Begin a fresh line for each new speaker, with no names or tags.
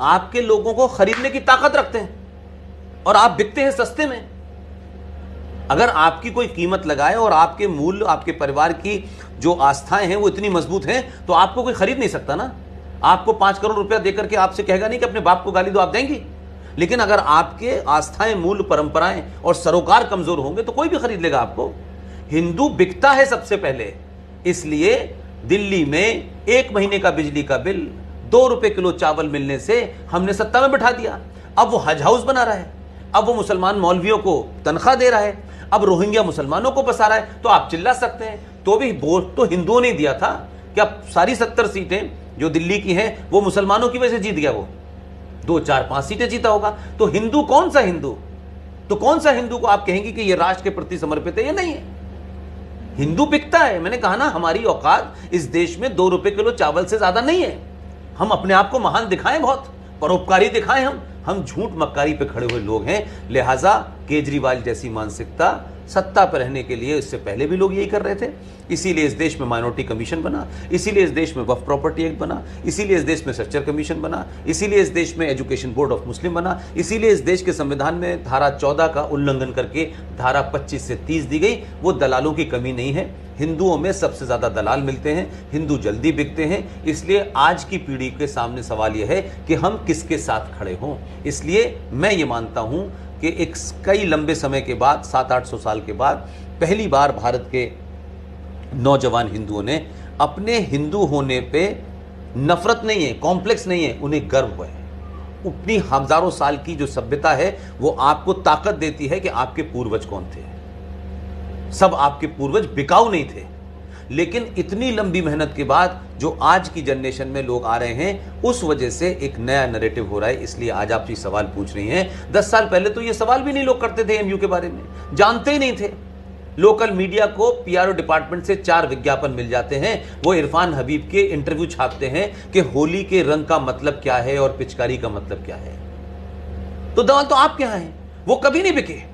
आपके लोगों को खरीदने की ताकत रखते हैं और आप बिकते हैं सस्ते में। अगर आपकी कोई कीमत लगाए और आपके मूल्य, आपके परिवार की जो आस्थाएं हैं वो इतनी मजबूत हैं, तो आपको कोई खरीद नहीं सकता ना। आपको 5 करोड़ रुपया देकर के आपसे कहेगा नहीं कि अपने बाप को गाली दो, आप देंगी। लेकिन अगर आपके आस्थाएं, मूल्य, परंपराएं और सरोकार कमजोर होंगे तो कोई भी खरीद लेगा आपको। हिंदू बिकता है सबसे पहले। इसलिए दिल्ली में 1 महीने का बिजली का बिल 2 रुपए किलो चावल मिलने से हमने सत्ता में बिठा दिया। अब वो हज हाउस बना रहा है, अब वो मुसलमान मौलवियों को तनख्वाह दे रहा है, अब रोहिंग्या मुसलमानों को बसा रहा है। तो आप चिल्ला सकते हैं, तो भी वोट तो हिंदुओं ने दिया था। क्या सारी 70 सीटें जो दिल्ली की हैं वो मुसलमानों की वजह से जीत गया? वो 2, 4, 5 सीटें जीता होगा। तो हिंदू कौन सा हिंदू? तो कौन सा हिंदू को आप कहेंगे कि ये राष्ट्र के प्रति समर्पित है? ये नहीं है। हिंदू बिकता है। मैंने कहा ना, हमारी औकात इस देश में 2 रुपए किलो चावल से ज्यादा नहीं है। हम अपने आप को महान दिखाएं, बहुत परोपकारी दिखाएं। हम झूठ मक्कारी पे खड़े हुए लोग हैं। लिहाजा केजरीवाल जैसी मानसिकता सत्ता पर रहने के लिए, इससे पहले भी लोग यही कर रहे थे। इसीलिए इस देश में माइनॉरिटी कमीशन बना, इसीलिए इस देश में वक्फ प्रॉपर्टी एक्ट बना, इसीलिए इस देश में स्ट्रक्चर कमीशन बना, इसीलिए इस देश में एजुकेशन बोर्ड ऑफ मुस्लिम बना, इसीलिए इस देश के संविधान में धारा 14 का उल्लंघन करके धारा 25 से 30 दी गई। वो दलालों की कमी नहीं है। हिंदुओं में सबसे ज्यादा दलाल मिलते हैं, हिंदू जल्दी बिकते हैं। इसलिए आज की पीढ़ी के सामने सवाल यह है कि हम किसके साथ खड़े हों। इसलिए मैं ये मानता हूं कि एक कई लंबे समय के बाद, 700-800 साल के बाद, पहली बार भारत के नौजवान हिंदुओं ने अपने हिंदू होने पे नफरत नहीं है, कॉम्प्लेक्स नहीं है, उन्हें गर्व है। अपनी हजारों साल की जो सभ्यता है वो आपको ताकत देती है कि आपके पूर्वज कौन थे। सब आपके पूर्वज बिकाऊ नहीं थे। लेकिन इतनी लंबी मेहनत के बाद जो आज की जनरेशन में लोग आ रहे हैं, उस वजह से एक नया नैरेटिव हो रहा है। इसलिए आज आप ये सवाल पूछ रही हैं। 10 साल पहले तो ये सवाल भी नहीं लोग करते थे, एमयू के बारे में जानते ही नहीं थे। लोकल मीडिया को पीआरओ डिपार्टमेंट से 4 विज्ञापन मिल जाते हैं। वो इरफान हबीब के इंटरव्यू छापते हैं कि होली के रंग का मतलब क्या है और पिचकारी का मतलब क्या है। तो दवा तो आप क्या है, वो कभी नहीं बिके।